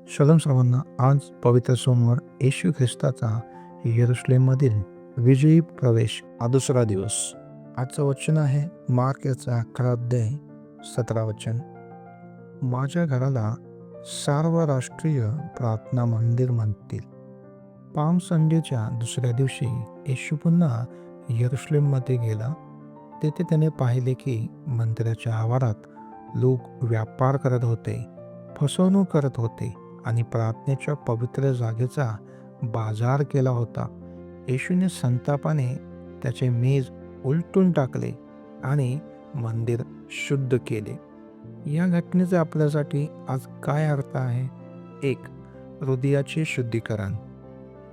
शलोम सर्वांना. आज पवित्र सोमवार येशू ख्रिस्ताचा यरूशलेममधील विजयी प्रवेश हा दुसरा दिवस. आजचं वचन आहे मार्क याचा 11 अध्याय 17 वचन. माझ्या घराला सार्वराष्ट्रीय प्रार्थना मंदिर म्हणतील. पाम संडेच्या दुसऱ्या दिवशी येशू पुन्हा यरूशलेममध्ये गेला. तेथे त्याने पाहिले की मंदिराच्या आवारात लोक व्यापार करत होते, फसवणूक करत होते आणि प्रार्थनेच्या पवित्र जागेचा बाजार केला होता. येशूने संतापाने त्याचे मेज उलटून टाकले आणि मंदिर शुद्ध केले. या घटनेचे आपल्यासाठी आज काय अर्थ आहे? 1. हृदयाचे शुद्धीकरण.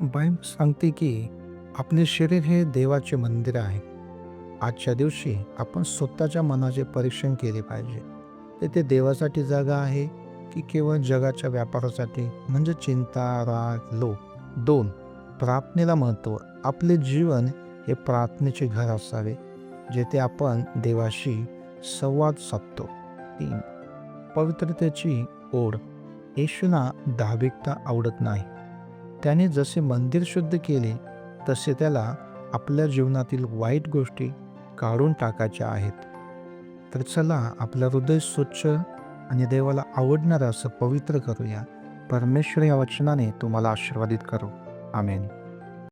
बायबल सांगते की आपले शरीर हे देवाचे मंदिर आहे. आजच्या दिवशी आपण स्वतःच्या मनाचे परीक्षण केले पाहिजे. तेथे देवासाठी जागा आहे की केवळ जगाच्या व्यापारासाठी, म्हणजे चिंता, राग, लोभ. 2. प्रार्थनेला महत्त्व. आपले जीवन हे प्रार्थनेचे घर असावे, जेथे आपण देवाशी संवाद साधतो. 3. पवित्रतेची ओढ. येशूंना धार्मिकता आवडत नाही. त्याने जसे मंदिर शुद्ध केले तसे त्याला आपल्या जीवनातील वाईट गोष्टी काढून टाकायच्या आहेत. तर चला आपलं हृदय स्वच्छ आणि देवाला आवडणारं असं पवित्र करूया. परमेश्वर या वचनाने तुम्हाला आशीर्वादित करो. आमेन.